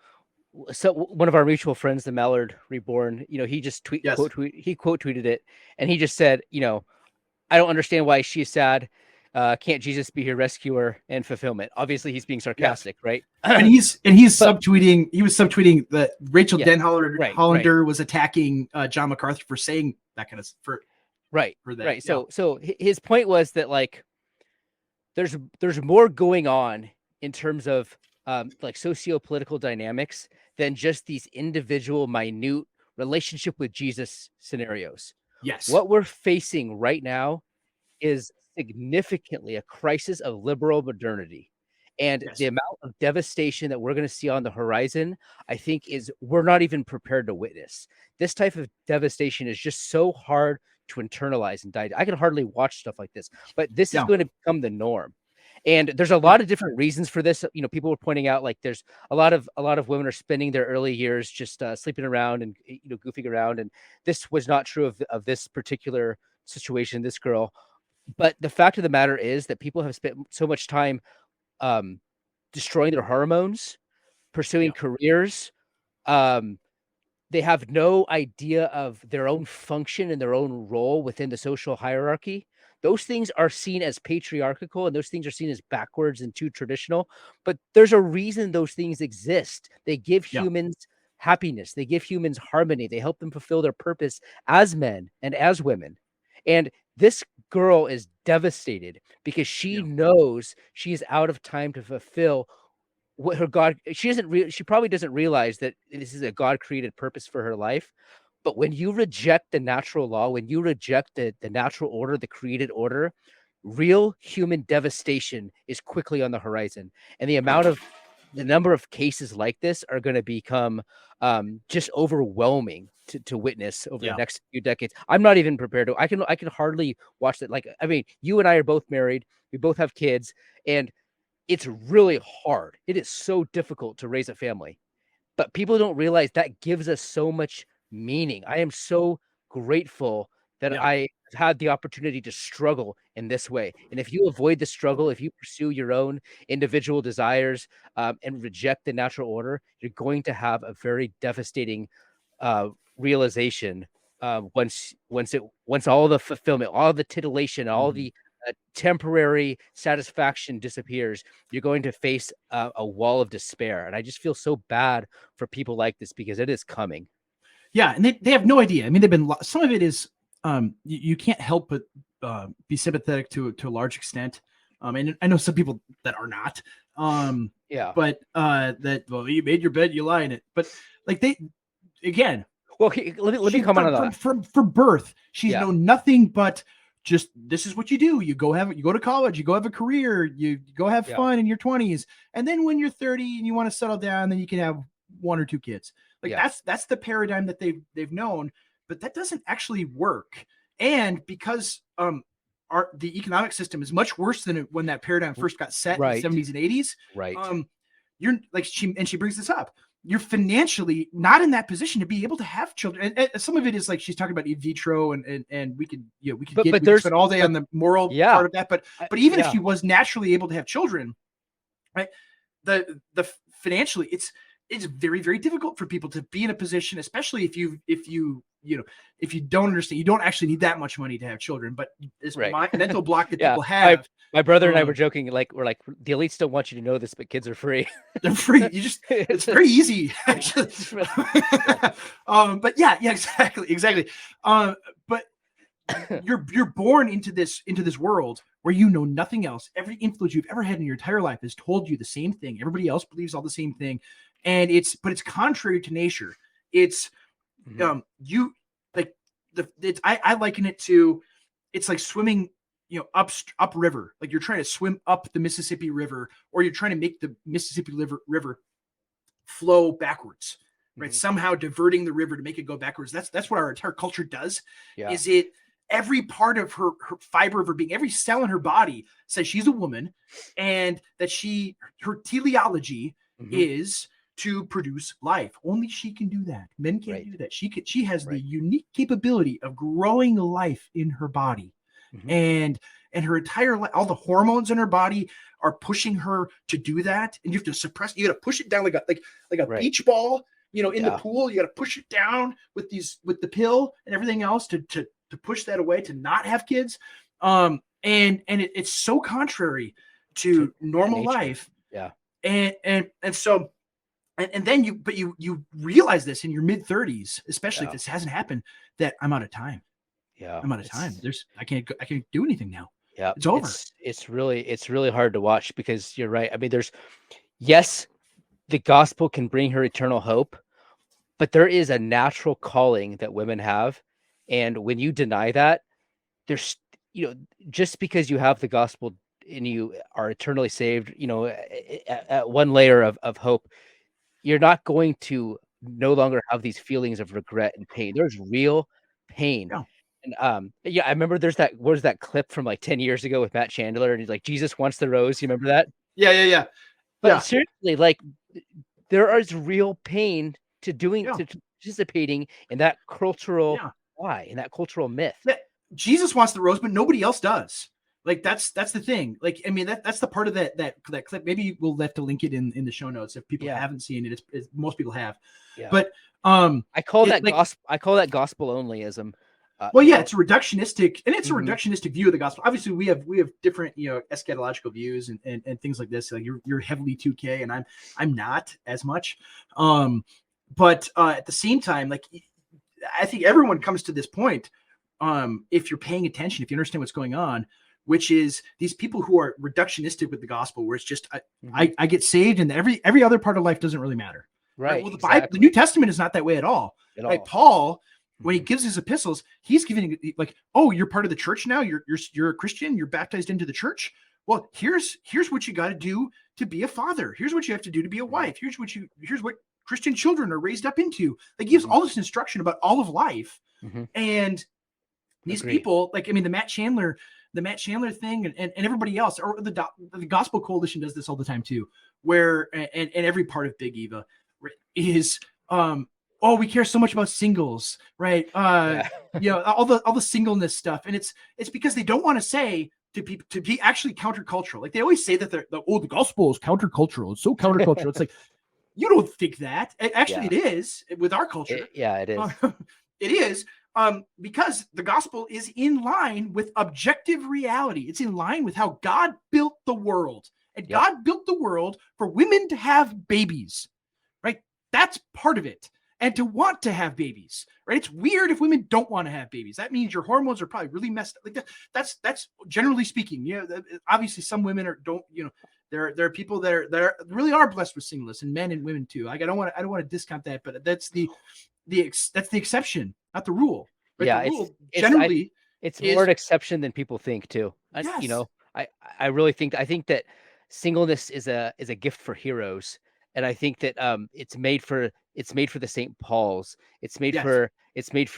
so one of our mutual friends, the Mallard Reborn, he just Yes. quote tweeted it, and he just said, I don't understand why she's sad. Can't Jesus be her rescuer and fulfillment? Obviously, he's being sarcastic, right? And he's subtweeting. He was subtweeting that Rachel Yeah, Hollander was attacking John MacArthur for saying that kind of right. that. So his point was that, like, there's more going on in terms of like socio-political dynamics than just these individual minute relationship with Jesus scenarios. Yes. What we're facing right now is significantly a crisis of liberal modernity. And the amount of devastation that we're going to see on the horizon, I think, we're not even prepared to witness. This type of devastation is just so hard to internalize and digest. I can hardly watch stuff like this, but this is going to become the norm. And there's a lot of different reasons for this. People were pointing out, like, there's a lot of women are spending their early years just sleeping around and goofing around. And this was not true of this particular situation, this girl. But the fact of the matter is that people have spent so much time destroying their hormones, pursuing careers. They have no idea of their own function and their own role within the social hierarchy. Those things are seen as patriarchal, and those things are seen as backwards and too traditional. But there's a reason those things exist. They give humans happiness. They give humans harmony. They help them fulfill their purpose as men and as women. And this girl is devastated because she knows she is out of time to fulfill what her God. She probably doesn't realize that this is a God created purpose for her life. But when you reject the natural law, when you reject the natural order, the created order, real human devastation is quickly on the horizon. And the number of cases like this are going to become just overwhelming to witness over the next few decades. I'm not even prepared to. I can hardly watch that. Like, I mean, you and I are both married. We both have kids, and it's really hard. It is so difficult to raise a family, but people don't realize that gives us so much meaning. I am so grateful that I had the opportunity to struggle in this way. And if you avoid the struggle, if you pursue your own individual desires and reject the natural order, you're going to have a very devastating realization once all the fulfillment, all the titillation, all the temporary satisfaction disappears. You're going to face a wall of despair. And I just feel so bad for people like this because it is coming. Yeah, and they have no idea. I mean, some of it is you can't help but be sympathetic to a large extent. And I know some people that are not. But you made your bed, you lie in it. But like well, let me comment on that. For birth, she's known nothing but just this is what you do. You go to college, you go have a career, you go have fun in your 20s, and then when you're 30 and you want to settle down, then you can have one or two kids. Like that's the paradigm that they've known, but that doesn't actually work. And because the economic system is much worse than when that paradigm first got set in the 70s and 80s. Right. You're like she brings this up. You're financially not in that position to be able to have children. And some of it is like she's talking about in vitro, and we could spend all day on the moral part of that. But even if she was naturally able to have children, right? The financially, it's very, very difficult for people to be in a position, especially if you don't understand, you don't actually need that much money to have children, but this mental block that people have. My brother and I were joking, we're like, the elites don't want you to know this, but kids are free. They're free. It's very easy, actually. But yeah, exactly. But you're born into this world where you know nothing else. Every influence you've ever had in your entire life has told you the same thing. Everybody else believes all the same thing. And it's contrary to nature. It's I liken it to, it's like swimming, up river. Like you're trying to swim up the Mississippi River, or you're trying to make the Mississippi River flow backwards, right? Somehow diverting the river to make it go backwards. That's what our entire culture does. Is it every part of her fiber of her being, every cell in her body says she's a woman, and that her teleology is to produce life. Only she can do that. Men can't do that. She has the unique capability of growing life in her body. And her entire life, all the hormones in her body are pushing her to do that. And you have to suppress, you got to push it down like a beach ball, in the pool. You got to push it down with the pill and everything else to push that away, to not have kids. And it's so contrary to normal life. Yeah. And so, and then you realize this in your mid 30s, especially if this hasn't happened, that I'm out of time. Yeah. I'm out of time. I can't do anything now. Yeah. It's over. It's really hard to watch, because you're right. I mean, yes, the gospel can bring her eternal hope, but there is a natural calling that women have. And when you deny that, there's, just because you have the gospel and you are eternally saved, at one layer of hope, you're not going to no longer have these feelings of regret and pain. There's real pain. Yeah. And I remember there's that clip from like 10 years ago with Matt Chandler, and he's like, Jesus wants the rose. You remember that? Yeah. But seriously, like, there is real pain to participating in that cultural lie, in that cultural myth. Yeah. Jesus wants the rose, but nobody else does. Like, that's the thing. Like, I mean, that's the part of that clip. Maybe we'll have to link it in the show notes if people haven't seen it. It's most people have. Yeah. But I call that gospel onlyism. It's reductionistic, and it's a reductionistic view of the gospel. Obviously, we have different, eschatological views and things like this. Like, you're heavily 2K, and I'm not as much. But at the same time, like, I think everyone comes to this point, if you're paying attention, if you understand what's going on, which is these people who are reductionistic with the gospel, where it's just I get saved, and every other part of life doesn't really matter. Right. Well, the Bible, the New Testament is not that way at all. Right. Paul, when he gives his epistles, he's giving, like, oh, you're part of the church now. You're a Christian. You're baptized into the church. Well, here's what you got to do to be a father. Here's what you have to do to be a wife. Here's what Christian children are raised up into. Like, he gives all this instruction about all of life. And these people, like, I mean, the Matt Chandler thing, and everybody else, or the Gospel Coalition does this all the time too, where and every part of Big Eva is oh, we care so much about singles, right? All the singleness stuff, and it's because they don't want to say to people to be actually countercultural. Like, they always say that the gospel is countercultural. It's so countercultural. It's like, you don't think that. Actually, it is with our culture. It is. It is. Because the gospel is in line with objective reality. It's in line with how God built the world. And God built the world for women to have babies, right? That's part of it. And to want to have babies, right? It's weird if women don't want to have babies. That means your hormones are probably really messed up. Like, that's generally speaking. Obviously some women there are people that really are blessed with singleness, and men and women too. Like, I don't want to discount that, but that's the exception, not the rule. Right? Yeah, the rule generally it's more an exception than people think too. Yes. I really think that singleness is a gift for heroes, and I think that it's made for the St. Paul's. It's made for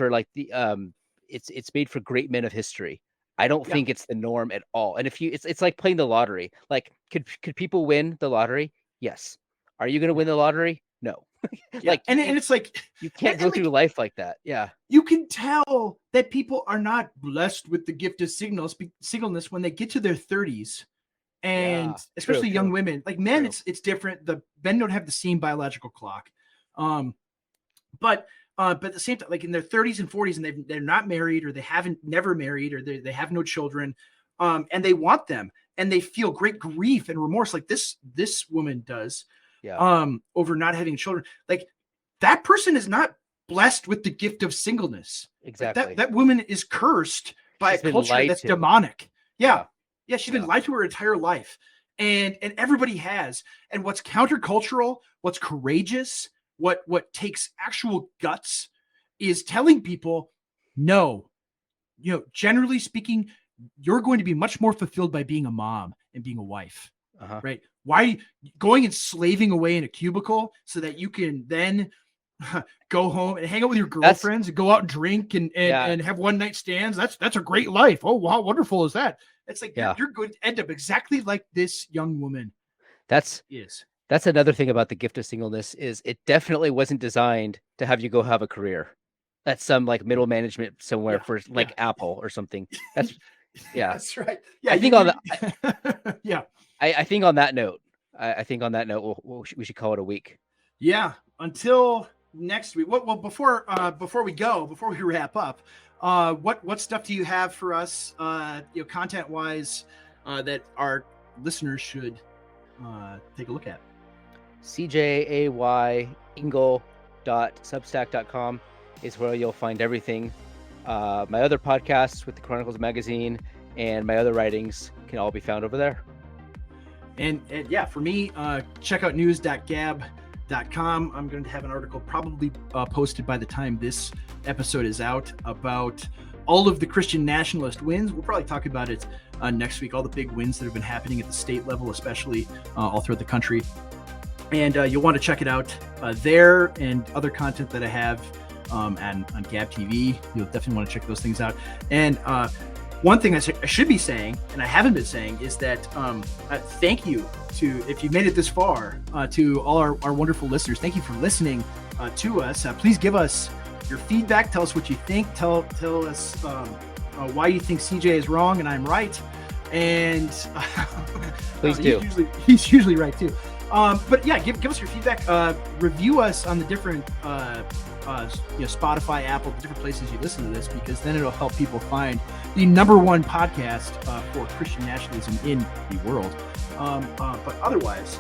like the it's made for great men of history. I don't think it's the norm at all. And if it's like playing the lottery. Like, could people win the lottery? Yes. Are you going to win the lottery? No. And it's like, you can't go through life like that. Yeah. You can tell that people are not blessed with the gift of singleness when they get to their 30s. And especially young women. Like, men, it's different. The men don't have the same biological clock. But at the same time, like, in their 30s and 40s, and they're not married, or they haven't never married, or they have no children, and they want them, and they feel great grief and remorse, like this woman does, over not having children. Like, that person is not blessed with the gift of singleness. Exactly. Like, that woman is cursed by a culture that's demonic. Yeah, she's been lied to her entire life, and everybody has. And what's countercultural, what's courageous, what takes actual guts, is telling people, no, generally speaking, you're going to be much more fulfilled by being a mom and being a wife, right? Why going and slaving away in a cubicle so that you can then go home and hang out with your girlfriends, and go out and drink and have one night stands. That's a great life. Oh, how wonderful is that? It's like you're going to end up exactly like this young woman. That's another thing about the gift of singleness is it definitely wasn't designed to have you go have a career at some like middle management somewhere for like Apple or something. That's that's right. Yeah, I think I think on that note, we should call it a week. Yeah, until next week. Well, before we wrap up, what stuff do you have for us, content wise, that our listeners should take a look at? CJAYingle.substack.com is where you'll find everything. My other podcasts with the Chronicles magazine and my other writings can all be found over there. And for me, check out news.gab.com. I'm going to have an article probably posted by the time this episode is out about all of the Christian nationalist wins. We'll probably talk about it next week, all the big wins that have been happening at the state level, especially all throughout the country. And you'll want to check it out there and other content that I have and on Gab TV. You'll definitely want to check those things out. And one thing I should be saying, and I haven't been saying, is that thank you to, if you've made it this far, to all our wonderful listeners. Thank you for listening to us. Please give us your feedback. Tell us what you think. Tell us why you think CJ is wrong and I'm right. And please do. He's usually right too. But yeah, give us your feedback. Review us on the different Spotify, Apple, the different places you listen to this, because then it'll help people find the #1 podcast for Christian nationalism in the world. But otherwise,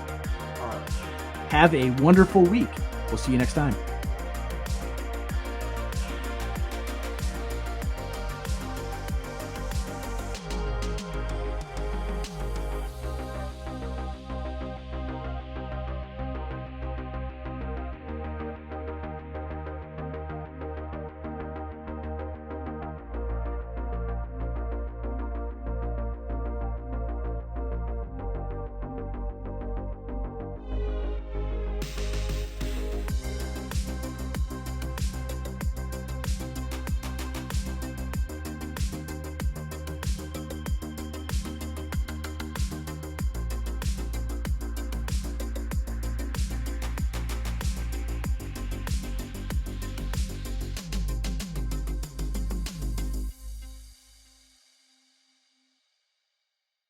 have a wonderful week. We'll see you next time.